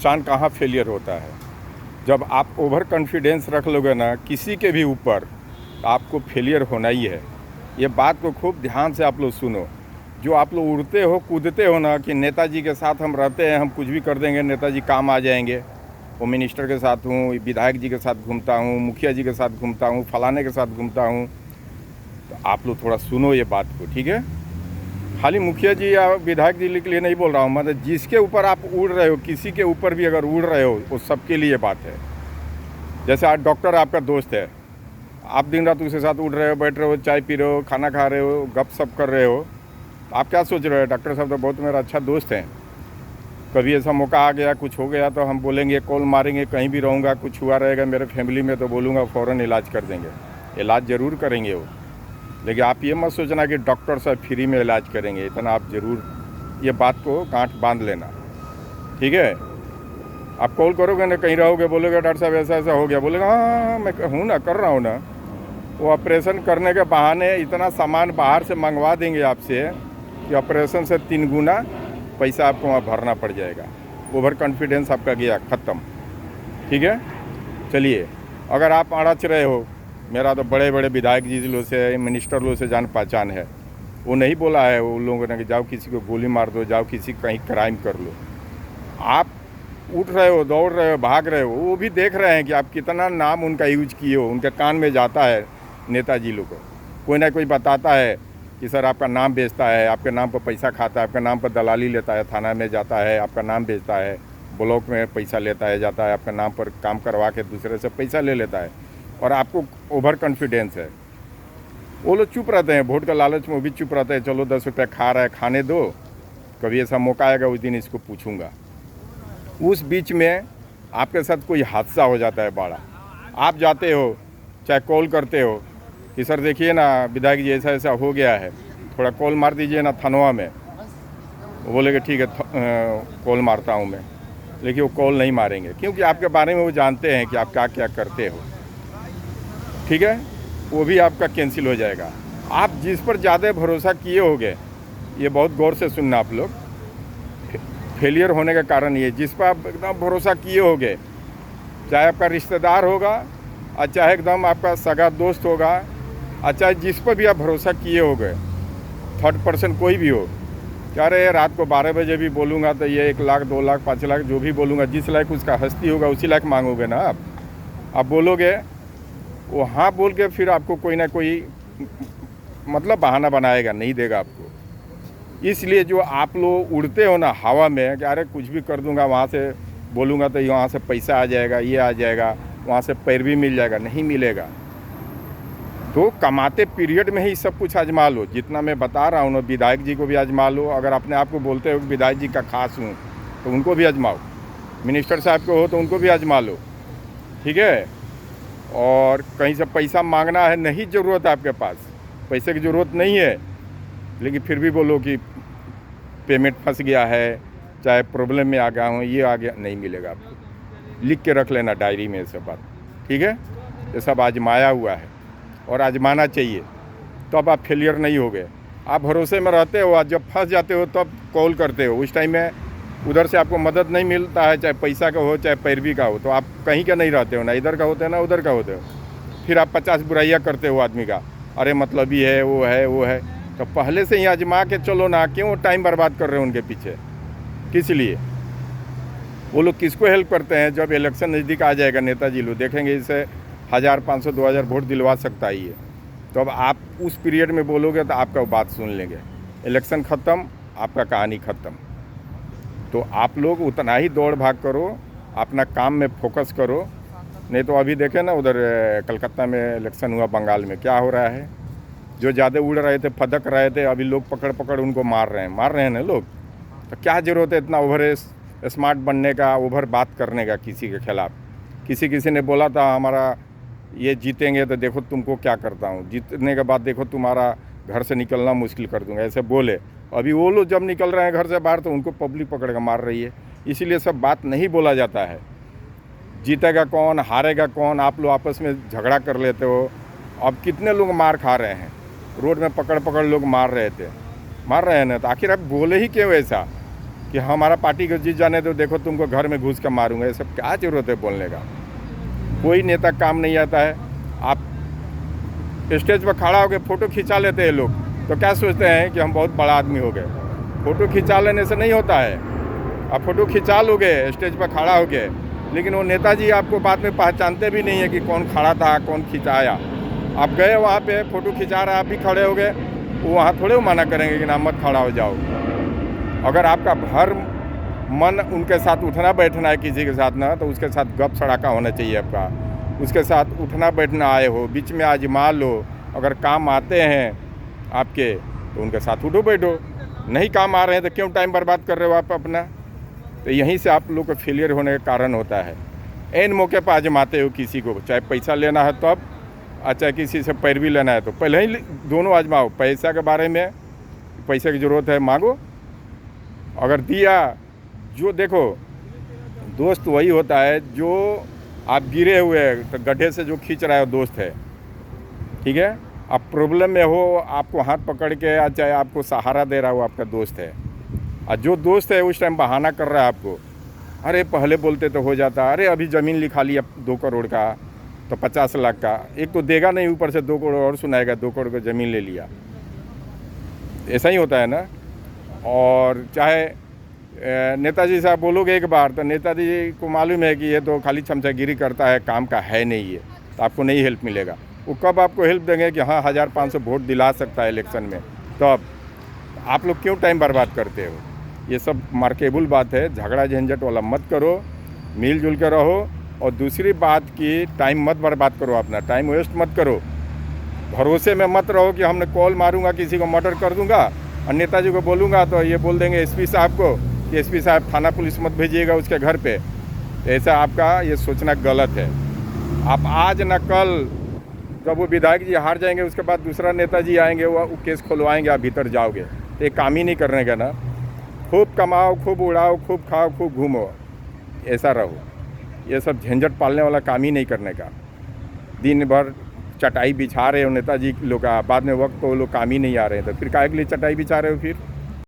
इंसान कहाँ फेलियर होता है। जब आप ओवर कॉन्फिडेंस रख लोगे ना किसी के भी ऊपर, तो आपको फेलियर होना ही है। ये बात को खूब ध्यान से आप लोग सुनो। जो आप लोग उड़ते हो कूदते हो ना कि नेताजी के साथ हम रहते हैं, हम कुछ भी कर देंगे, नेताजी काम आ जाएंगे। वो मिनिस्टर के साथ हूँ, विधायक जी के साथ घूमता हूँ, मुखिया जी के साथ घूमता हूँ, फलाने के साथ घूमता हूँ। तो आप लोग थोड़ा सुनो ये बात को, ठीक है। खाली मुखिया जी या विधायक जी के लिए नहीं बोल रहा हूँ, मतलब जिसके ऊपर आप उड़ रहे हो, किसी के ऊपर भी अगर उड़ रहे हो, वो सबके लिए बात है। जैसे आज डॉक्टर आपका दोस्त है, आप दिन रात उसके साथ उड़ रहे हो, बैठ रहे हो, चाय पी रहे हो, खाना खा रहे हो, गप सप कर रहे हो, तो आप क्या सोच रहे हो, डॉक्टर साहब तो बहुत मेरा अच्छा दोस्त है। कभी ऐसा मौका आ गया, कुछ हो गया, तो हम बोलेंगे, कॉल मारेंगे, कहीं भी रहूँगा, कुछ हुआ रहेगा मेरे फैमिली में, तो बोलूँगा फ़ौरन इलाज कर देंगे। इलाज ज़रूर करेंगे वो। लेकिन आप ये मत सोचना कि डॉक्टर साहब फ्री में इलाज करेंगे, इतना आप ज़रूर ये बात को गांठ बांध लेना, ठीक है। आप कॉल करोगे ना, कहीं रहोगे, बोलोगे डॉक्टर साहब ऐसा ऐसा हो गया, बोलेगा हाँ मैं हूँ ना, कर रहा हूँ ना। वो ऑपरेशन करने के बहाने इतना सामान बाहर से मंगवा देंगे आपसे कि ऑपरेशन से 3 गुना पैसा आपको वहाँ भरना पड़ जाएगा। ओवर कॉन्फिडेंस आपका गया ख़त्म, ठीक है। चलिए, अगर आप अड़च रहे हो, मेरा तो बड़े बड़े विधायक जी लोग से, मिनिस्टर लोग से जान पहचान है, वो नहीं बोला है उन लोगों ने कि जाओ किसी को गोली मार दो, जाओ किसी कहीं क्राइम कर लो। आप उठ रहे हो, दौड़ रहे हो, भाग रहे हो, वो भी देख रहे हैं कि आप कितना नाम उनका यूज किए हो। उनके कान में जाता है नेताजी लोग को, कोई ना कोई बताता है कि सर आपका नाम बेचता है, आपके नाम पर पैसा खाता है, आपके नाम पर दलाली लेता है, थाना में जाता है, आपका नाम बेचता है, ब्लॉक में पैसा लेता है, जाता है, आपके नाम पर काम करवा के दूसरे से पैसा ले लेता है, और आपको ओवर कॉन्फिडेंस है। वो लोग चुप रहते हैं, वोट का लालच में वो भी चुप रहते हैं, चलो 10 रुपये खा रहा है, खाने दो, कभी ऐसा मौका आएगा उस दिन इसको पूछूंगा। उस बीच में आपके साथ कोई हादसा हो जाता है बड़ा, आप जाते हो, चाहे कॉल करते हो कि सर देखिए ना विधायक जी ऐसा ऐसा हो गया है, थोड़ा कॉल मार दीजिए ना थानवा में। वो बोलेंगे ठीक है, कॉल मारता हूँ मैं। लेकिन वो कॉल नहीं मारेंगे, क्योंकि आपके बारे में वो जानते हैं कि आप क्या क्या करते हो, ठीक है। वो भी आपका कैंसिल हो जाएगा। आप जिस पर ज़्यादा भरोसा किए होगे, ये बहुत गौर से सुनना आप लोग, फेलियर होने का कारण ये, जिस पर आप एकदम भरोसा किए होगे, चाहे आपका रिश्तेदार होगा और चाहे एकदम आपका सगा दोस्त होगा, और चाहे जिस पर भी आप भरोसा किए होगे, थर्ड पर्सन कोई भी हो, क्या रहे रात को 12 बजे भी बोलूँगा तो ये 1 लाख 2 लाख 5 लाख जो भी बोलूँगा, जिस लायक उसका हस्ती होगा उसी लायक मांगोगे ना आप बोलोगे। वो हाँ बोल के फिर आपको कोई ना कोई मतलब बहाना बनाएगा, नहीं देगा आपको। इसलिए जो आप लोग उड़ते हो ना हवा में कि अरे कुछ भी कर दूंगा, वहाँ से बोलूँगा तो यहाँ से पैसा आ जाएगा, ये आ जाएगा, वहाँ से पैरवी मिल जाएगा, नहीं मिलेगा। तो कमाते पीरियड में ही सब कुछ आजमा लो। जितना मैं बता रहा हूँ ना, विधायक जी को भी आजमा लो। अगर अपने आप को बोलते हो कि विधायक जी का खास हूँ तो उनको भी आजमाओ, मिनिस्टर साहब को हो तो उनको भी आजमा लो, ठीक है। और कहीं से पैसा मांगना है, नहीं ज़रूरत है आपके पास, पैसे की ज़रूरत नहीं है, लेकिन फिर भी बोलो कि पेमेंट फंस गया है, चाहे प्रॉब्लम में आ गया हूँ, ये आ गया, नहीं मिलेगा आपको। लिख के रख लेना डायरी में सब बात, ठीक है। ये सब आजमाया हुआ है और आजमाना चाहिए, तो अब आप फेलियर नहीं हो गए। आप भरोसे में रहते हो, आज जब फंस जाते हो तब कॉल करते हो, उस टाइम में उधर से आपको मदद नहीं मिलता है, चाहे पैसा का हो चाहे पैरवी का हो, तो आप कहीं का नहीं रहते हो, ना इधर का होते हो ना उधर का होते हो। फिर आप 50 बुराइयाँ करते हो आदमी का, अरे मतलब ही है, वो है वो है। तो पहले से ही आजमा के चलो ना, क्यों टाइम बर्बाद कर रहे हो उनके पीछे, किस लिए। वो लोग किसको हेल्प करते हैं, जब इलेक्शन नज़दीक आ जाएगा नेताजी लोग देखेंगे इसे 1000 500 2000 वोट दिलवा सकता ही है, तो अब आप उस पीरियड में बोलोगे तो आपका बात सुन लेंगे। इलेक्शन ख़त्म, आपका कहानी ख़त्म। तो आप लोग उतना ही दौड़ भाग करो, अपना काम में फोकस करो। नहीं तो अभी देखें ना, उधर कलकत्ता में इलेक्शन हुआ, बंगाल में क्या हो रहा है, जो ज़्यादा उड़ रहे थे, फदक रहे थे, अभी लोग पकड़ पकड़ उनको मार रहे हैं ना लोग। तो क्या ज़रूरत है इतना ओवर स्मार्ट बनने का, ओवर बात करने का किसी के खिलाफ़। किसी ने बोला था हमारा ये जीतेंगे तो देखो तुमको क्या करता हूँ, जीतने के बाद देखो तुम्हारा घर से निकलना मुश्किल कर दूंगा, ऐसे बोले। अभी वो लोग जब निकल रहे हैं घर से बाहर तो उनको पब्लिक पकड़ कर मार रही है। इसीलिए सब बात नहीं बोला जाता है। जीतेगा कौन, हारेगा कौन, आप लोग आपस में झगड़ा कर लेते हो। अब कितने लोग मार खा रहे हैं, रोड में पकड़ पकड़ लोग मार रहे हैं ना, तो आखिर आप बोले ही क्यों ऐसा। कि हमारा पार्टी को जीत जाने दो, देखो तुमको घर में घुस कर मारूंगा। ये सब क्या ज़रूरत है बोलने का? कोई नेता काम नहीं आता है। आप स्टेज पर खड़ा होकर फ़ोटो खिंचा लेते हैं लोग, तो क्या सोचते हैं कि हम बहुत बड़ा आदमी हो गए। फ़ोटो खिंचा लेने से नहीं होता है। आप फ़ोटो खिंचा लोगे स्टेज पर खड़ा होके, लेकिन वो नेताजी आपको बाद में पहचानते भी नहीं है कि कौन खड़ा था, कौन खिंचाया। आप गए वहाँ पे, फ़ोटो खिंचा रहा, आप भी खड़े हो गए, वो वहाँ थोड़े मना करेंगे कि ना मत खड़ा हो जाओ। अगर आपका भर मन उनके साथ उठना बैठना है किसी के साथ ना, तो उसके साथ गप सड़ाका होना चाहिए आपका। उसके साथ उठना बैठना आए हो, बीच में आजमा लो। अगर काम आते हैं आपके तो उनके साथ उठो बैठो। नहीं काम आ रहे हैं तो क्यों टाइम बर्बाद कर रहे हो आप अपना? तो यहीं से आप लोग का फेलियर होने का कारण होता है। ऐन मौके पर आजमाते हो किसी को, चाहे पैसा लेना है तब, चाहे किसी से पैरवी लेना है तो पहले ही दोनों आजमाओ। पैसा के बारे में, पैसे की ज़रूरत है मांगो, अगर दिया, जो देखो दोस्त वही होता है जो आप गिरे हुए तो गड्ढे से जो खींच रहा है वो दोस्त है, ठीक है। आप प्रॉब्लम में हो, आपको हाथ पकड़ के चाहे आपको सहारा दे रहा हो, आपका दोस्त है। और जो दोस्त है उस टाइम बहाना कर रहा है आपको, अरे पहले बोलते तो हो जाता, अरे अभी ज़मीन लिखा लिया 2 करोड़ का तो 50 लाख का, एक तो देगा नहीं, ऊपर से 2 करोड़ और सुनाएगा, 2 करोड़ का ज़मीन ले लिया। ऐसा ही होता है ना। और चाहे नेताजी साहब बोलोगे एक बार, तो नेताजी को मालूम है कि ये तो खाली चमचागिरी करता है, काम का है नहीं है, तो आपको नहीं हेल्प मिलेगा। वो कब आपको हेल्प देंगे कि हाँ 1500 वोट दिला सकता है इलेक्शन में, तब आप लोग क्यों टाइम बर्बाद करते हो? ये सब मार्केबल बात है। झगड़ा झंझट वाला मत करो, मिलजुल कर रहो। और दूसरी बात की टाइम मत बर्बाद करो, अपना टाइम वेस्ट मत करो। भरोसे में मत रहो कि हमने कॉल मारूंगा, किसी को मर्डर कर दूंगा और नेताजी को बोलूँगा तो ये बोल देंगे एसपी साहब को कि एसपी साहब थाना पुलिस मत भेजिएगा उसके घर पे। ऐसा आपका ये सोचना गलत है। आप आज न कल, जब वो विधायक जी हार जाएंगे उसके बाद दूसरा नेताजी आएंगे, वो केस खुलवाएंगे, आप भीतर जाओगे। तो ये काम ही नहीं करने का ना। खूब कमाओ, खूब उड़ाओ, खूब खाओ, खूब घूमो, ऐसा रहो। ये सब झंझट पालने वाला काम ही नहीं करने का। दिन भर चटाई बिछा रहे हो नेताजी लोग का, बाद में वक्त तो वो लोग काम ही नहीं आ रहे हैं, तो फिर काहे के लिए चटाई बिछा रहे हो फिर?